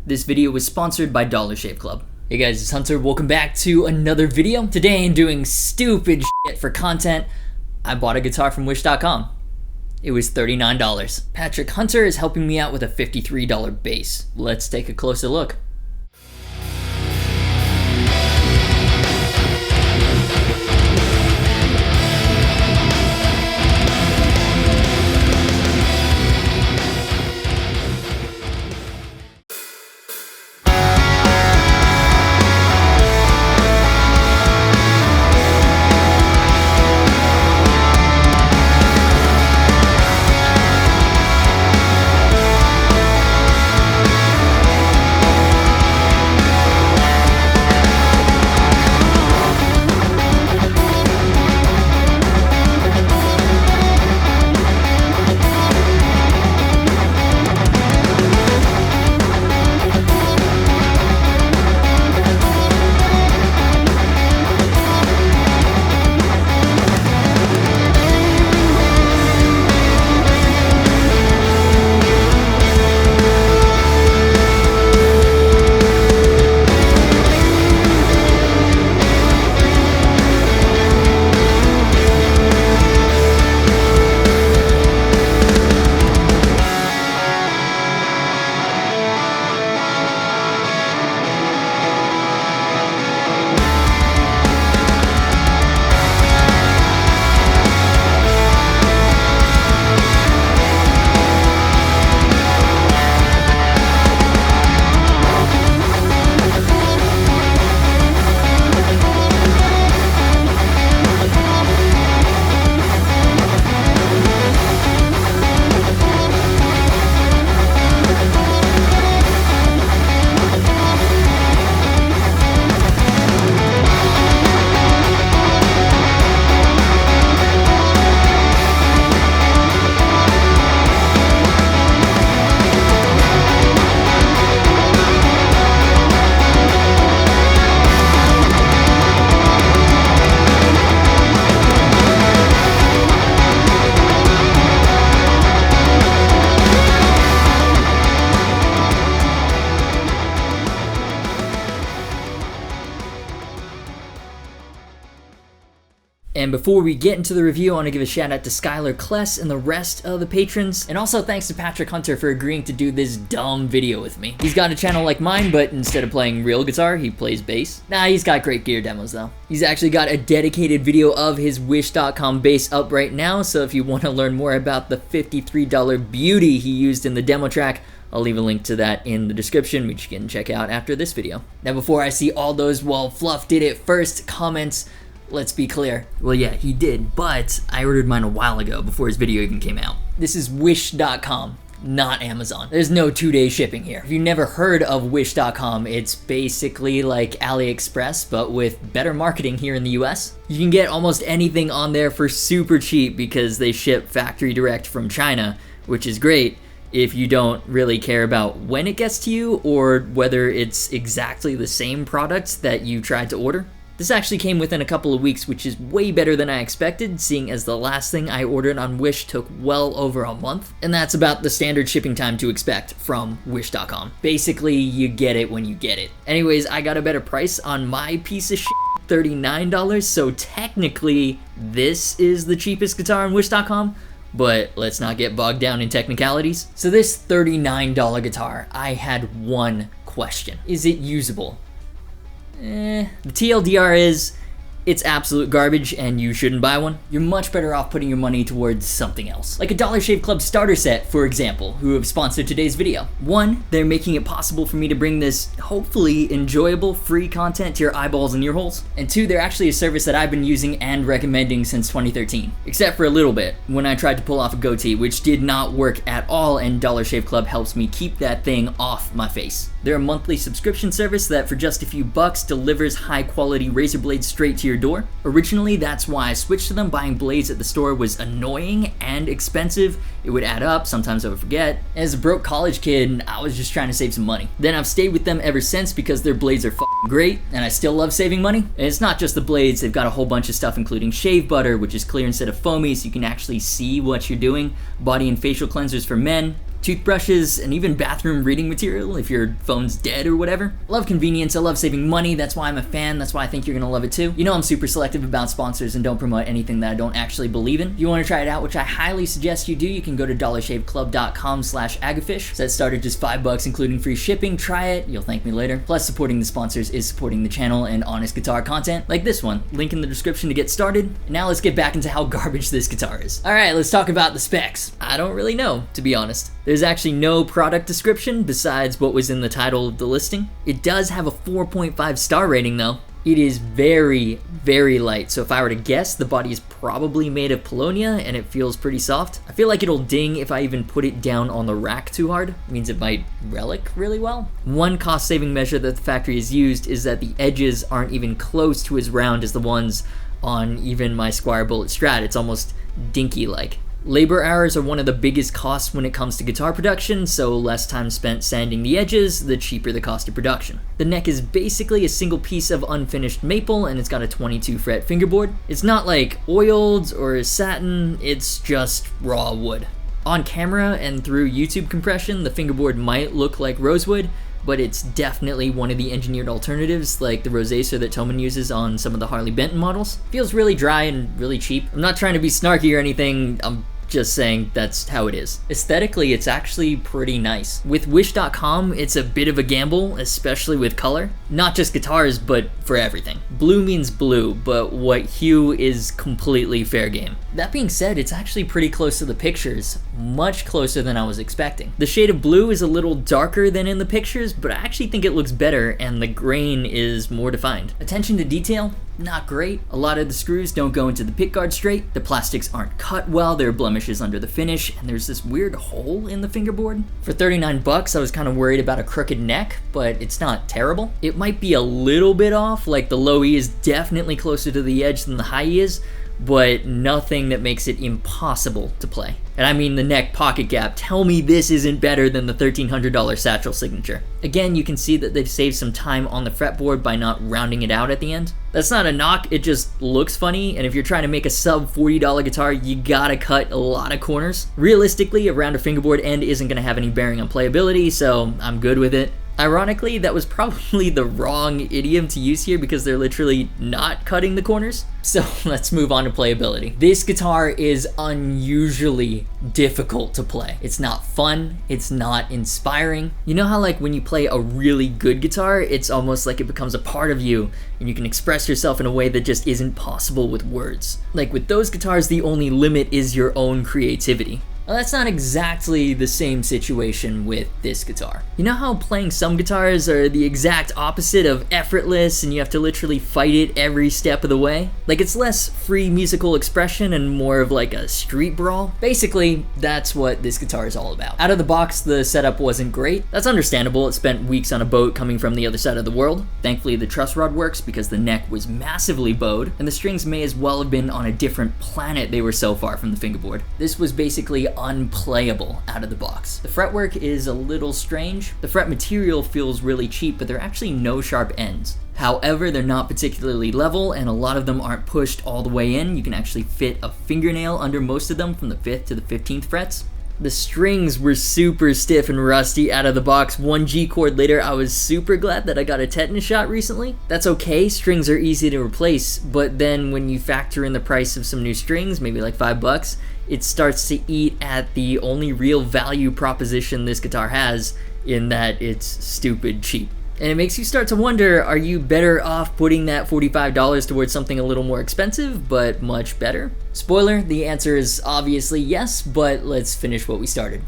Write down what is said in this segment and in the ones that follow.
This video was sponsored by Dollar Shave Club. Hey guys, it's Hunter. Welcome back to another video. Today I'm doing stupid shit for content. I bought a guitar from Wish.com. It was $39. Patrick Hunter is helping me out with a $53 bass. Let's take a closer look. And before we get into the review, I want to give a shout out to Skylar Kless and the rest of the patrons. And also thanks to Patrick Hunter for agreeing to do this dumb video with me. He's got a channel like mine, but instead of playing real guitar, he plays bass. Nah, he's got great gear demos though. He's actually got a dedicated video of his Wish.com bass up right now, so if you want to learn more about the $53 beauty he used in the demo track, I'll leave a link to that in the description, which you can check out after this video. Now before I see all those, well, Fluff did it first comments, let's be clear. Well, yeah, he did, but I ordered mine a while ago before his video even came out. This is Wish.com, not Amazon. There's no 2-day shipping here. If you've never heard of Wish.com, it's basically like AliExpress, but with better marketing here in the US. You can get almost anything on there for super cheap because they ship factory direct from China, which is great if you don't really care about when it gets to you or whether it's exactly the same products that you tried to order. This actually came within a couple of weeks, which is way better than I expected, seeing as the last thing I ordered on Wish took well over a month. And that's about the standard shipping time to expect from Wish.com. Basically, you get it when you get it. Anyways, I got a better price on my piece of shit, $39, so technically this is the cheapest guitar on Wish.com, but let's not get bogged down in technicalities. So this $39 guitar, I had one question. Is it usable? The TLDR is, it's absolute garbage and you shouldn't buy one. You're much better off putting your money towards something else. Like a Dollar Shave Club starter set, for example, who have sponsored today's video. One, they're making it possible for me to bring this hopefully enjoyable free content to your eyeballs and ear holes. And two, they're actually a service that I've been using and recommending since 2013. Except for a little bit, when I tried to pull off a goatee, which did not work at all, and Dollar Shave Club helps me keep that thing off my face. They're a monthly subscription service that for just a few bucks delivers high quality razor blades straight to your door. Originally, that's why I switched to them. Buying blades at the store was annoying and expensive. It would add up, sometimes I would forget. As a broke college kid, I was just trying to save some money. Then I've stayed with them ever since because their blades are f***ing great, and I still love saving money. And it's not just the blades, they've got a whole bunch of stuff including shave butter, which is clear instead of foamy so you can actually see what you're doing, body and facial cleansers for men, toothbrushes, and even bathroom reading material if your phone's dead or whatever. I love convenience, I love saving money, that's why I'm a fan, that's why I think you're gonna love it too. You know I'm super selective about sponsors and don't promote anything that I don't actually believe in. If you wanna try it out, which I highly suggest you do, you can go to dollarshaveclub.com/Agufish. Set started just $5 including free shipping. Try it, you'll thank me later. Plus supporting the sponsors is supporting the channel and honest guitar content like this one. Link in the description to get started. And now let's get back into how garbage this guitar is. Alright, let's talk about the specs. I don't really know, to be honest. There's actually no product description besides what was in the title of the listing. It does have a 4.5 star rating though. It is very, very light, so if I were to guess, the body is probably made of Polonia and it feels pretty soft. I feel like it'll ding if I even put it down on the rack too hard. It means it might relic really well. One cost-saving measure that the factory has used is that the edges aren't even close to as round as the ones on even my Squire Bullet Strat. It's almost dinky-like. Labor hours are one of the biggest costs when it comes to guitar production, so less time spent sanding the edges, the cheaper the cost of production. The neck is basically a single piece of unfinished maple and it's got a 22 fret fingerboard. It's not like oiled or satin, it's just raw wood. On camera and through YouTube compression, the fingerboard might look like rosewood, but it's definitely one of the engineered alternatives like the rosacer that Thomann uses on some of the Harley Benton models. Feels really dry and really cheap. I'm not trying to be snarky or anything, I'm just saying that's how it is. Aesthetically, it's actually pretty nice. With Wish.com, it's a bit of a gamble, especially with color. Not just guitars, but for everything. Blue means blue, but what hue is completely fair game. That being said, it's actually pretty close to the pictures, much closer than I was expecting. The shade of blue is a little darker than in the pictures, but I actually think it looks better and the grain is more defined. Attention to detail, not great. A lot of the screws don't go into the pickguard straight, the plastics aren't cut well, there are blemishes under the finish, and there's this weird hole in the fingerboard. For 39 bucks, I was kind of worried about a crooked neck, but it's not terrible. It might be a little bit off, like the low E is definitely closer to the edge than the high E is, but nothing that makes it impossible to play. And I mean the neck pocket gap. Tell me this isn't better than the $1,300 Satchel signature. Again, you can see that they've saved some time on the fretboard by not rounding it out at the end. That's not a knock, it just looks funny, and if you're trying to make a sub $40 guitar, you gotta cut a lot of corners. Realistically, a rounder fingerboard end isn't gonna have any bearing on playability, so I'm good with it. Ironically, that was probably the wrong idiom to use here because they're literally not cutting the corners. So let's move on to playability. This guitar is unusually difficult to play. It's not fun, it's not inspiring. You know how like when you play a really good guitar, it's almost like it becomes a part of you and you can express yourself in a way that just isn't possible with words. Like with those guitars, the only limit is your own creativity. Well, that's not exactly the same situation with this guitar. You know how playing some guitars are the exact opposite of effortless and you have to literally fight it every step of the way? Like it's less free musical expression and more of like a street brawl? Basically, that's what this guitar is all about. Out of the box, the setup wasn't great. That's understandable, it spent weeks on a boat coming from the other side of the world. Thankfully, the truss rod works because the neck was massively bowed, and the strings may as well have been on a different planet, they were so far from the fingerboard. This was basically unplayable out of the box. The fretwork is a little strange. The fret material feels really cheap, but there are actually no sharp ends. However, they're not particularly level, and a lot of them aren't pushed all the way in. You can actually fit a fingernail under most of them from the 5th to the 15th frets. The strings were super stiff and rusty out of the box. One G chord later, I was super glad that I got a tetanus shot recently. That's okay, strings are easy to replace, but then when you factor in the price of some new strings, maybe like $5, it starts to eat at the only real value proposition this guitar has, in that it's stupid cheap. And it makes you start to wonder, are you better off putting that $45 towards something a little more expensive, but much better? Spoiler, the answer is obviously yes, but let's finish what we started.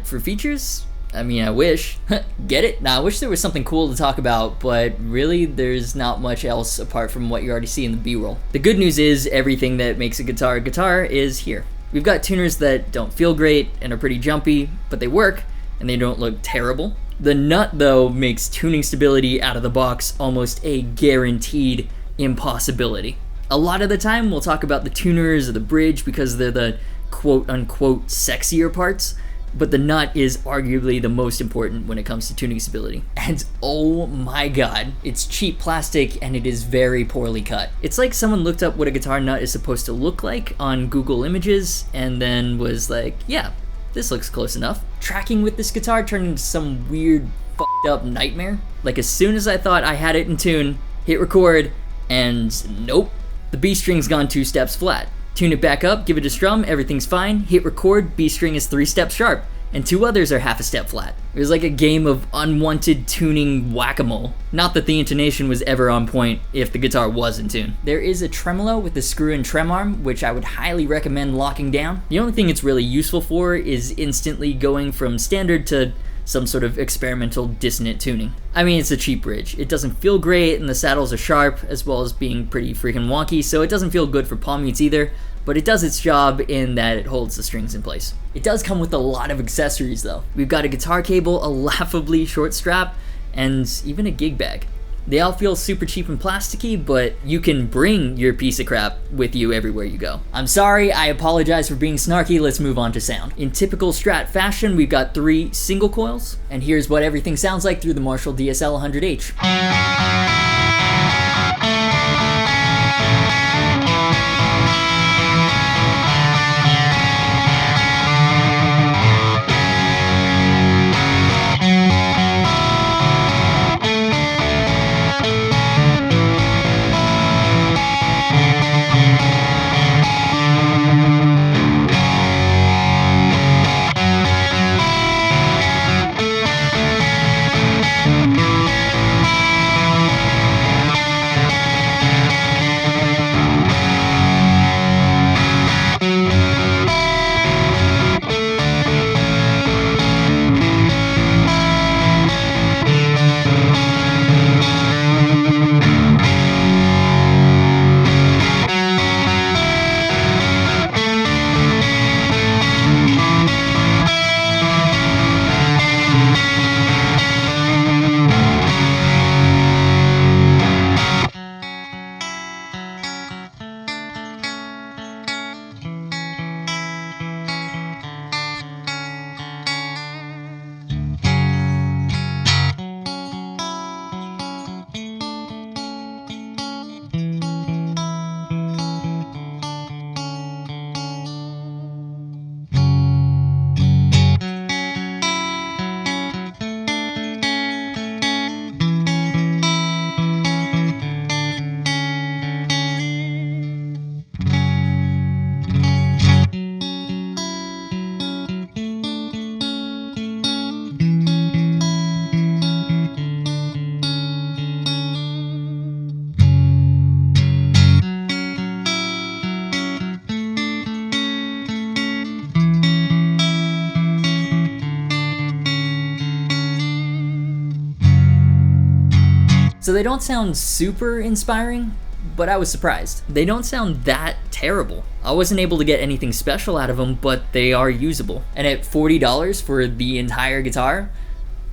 For features? I mean, I wish. Get it? Nah, I wish there was something cool to talk about, but really, there's not much else apart from what you already see in the B-roll. The good news is, everything that makes a guitar is here. We've got tuners that don't feel great and are pretty jumpy, but they work, and they don't look terrible. The nut, though, makes tuning stability out of the box almost a guaranteed impossibility. A lot of the time, we'll talk about the tuners or the bridge because they're the quote-unquote sexier parts, but the nut is arguably the most important when it comes to tuning stability. And oh my god, it's cheap plastic and it is very poorly cut. It's like someone looked up what a guitar nut is supposed to look like on Google Images and then was like, yeah, this looks close enough. Tracking with this guitar turned into some weird fucked up nightmare. Like as soon as I thought I had it in tune, hit record, and nope, the B string's gone 2 steps flat. Tune it back up, give it a strum, everything's fine, hit record, B string is 3 steps sharp, and 2 others are half a step flat. It was like a game of unwanted tuning whack-a-mole. Not that the intonation was ever on point if the guitar was in tune. There is a tremolo with the screw and trem arm, which I would highly recommend locking down. The only thing it's really useful for is instantly going from standard to some sort of experimental dissonant tuning. I mean, it's a cheap bridge. It doesn't feel great, and the saddles are sharp, as well as being pretty freaking wonky, so it doesn't feel good for palm mutes either, but it does its job in that it holds the strings in place. It does come with a lot of accessories though. We've got a guitar cable, a laughably short strap, and even a gig bag. They all feel super cheap and plasticky, but you can bring your piece of crap with you everywhere you go. I'm sorry, I apologize for being snarky, let's move on to sound. In typical Strat fashion, we've got 3 single coils, and here's what everything sounds like through the Marshall DSL 100H. So they don't sound super inspiring, but I was surprised. They don't sound that terrible. I wasn't able to get anything special out of them, but they are usable. And at $40 for the entire guitar,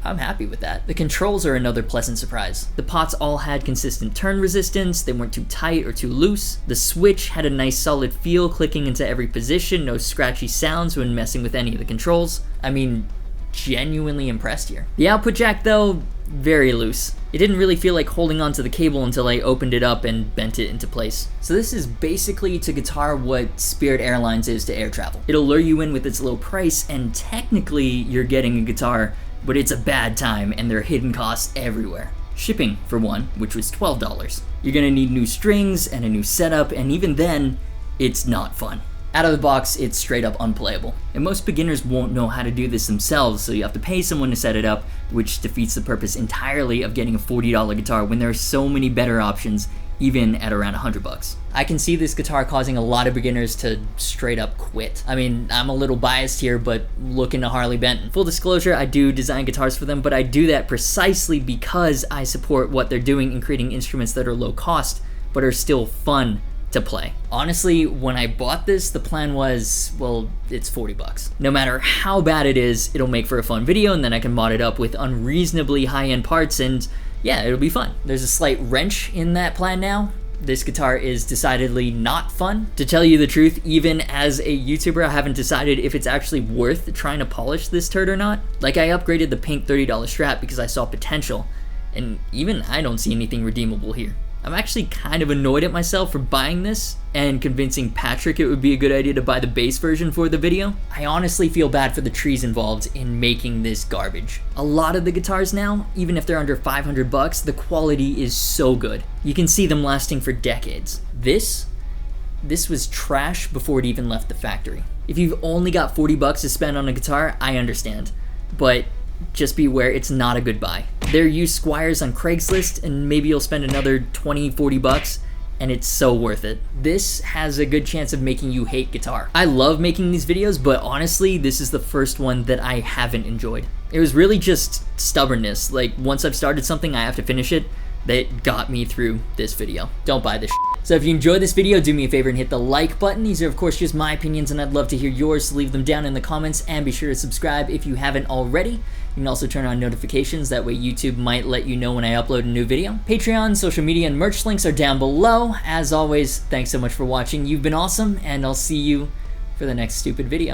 I'm happy with that. The controls are another pleasant surprise. The pots all had consistent turn resistance, they weren't too tight or too loose. The switch had a nice solid feel clicking into every position, no scratchy sounds when messing with any of the controls. I mean, genuinely impressed here. The output jack though, very loose. It didn't really feel like holding onto the cable until I opened it up and bent it into place. So this is basically to guitar what Spirit Airlines is to air travel. It'll lure you in with its low price, and technically you're getting a guitar, but it's a bad time and there are hidden costs everywhere. Shipping, for one, which was $12. You're gonna need new strings and a new setup, and even then, it's not fun. Out of the box, it's straight up unplayable. And most beginners won't know how to do this themselves, so you have to pay someone to set it up, which defeats the purpose entirely of getting a $40 guitar when there are so many better options, even at around $100. I can see this guitar causing a lot of beginners to straight up quit. I mean, I'm a little biased here, but look into Harley Benton. Full disclosure, I do design guitars for them, but I do that precisely because I support what they're doing in creating instruments that are low cost, but are still fun to play. Honestly, when I bought this, the plan was, well, it's $40. No matter how bad it is, it'll make for a fun video, and then I can mod it up with unreasonably high-end parts, and yeah, it'll be fun. There's a slight wrench in that plan now. This guitar is decidedly not fun. To tell you the truth, even as a YouTuber, I haven't decided if it's actually worth trying to polish this turd or not. Like, I upgraded the pink $30 Strat because I saw potential, and even I don't see anything redeemable here. I'm actually kind of annoyed at myself for buying this and convincing Patrick it would be a good idea to buy the base version for the video. I honestly feel bad for the trees involved in making this garbage. A lot of the guitars now, even if they're under 500 bucks, the quality is so good. You can see them lasting for decades. This was trash before it even left the factory. If you've only got 40 bucks to spend on a guitar, I understand, but just be aware it's not a good buy. There are used Squires on Craigslist and maybe you'll spend another 20-40 bucks and it's so worth it. This has a good chance of making you hate guitar. I love making these videos, but honestly, this is the first one that I haven't enjoyed. It was really just stubbornness. Like, once I've started something, I have to finish it. That got me through this video. Don't buy this shit. So if you enjoyed this video, do me a favor and hit the like button. These are of course just my opinions and I'd love to hear yours, so leave them down in the comments and be sure to subscribe if you haven't already. You can also turn on notifications, that way YouTube might let you know when I upload a new video. Patreon, social media, and merch links are down below. As always, thanks so much for watching. You've been awesome, and I'll see you for the next stupid video.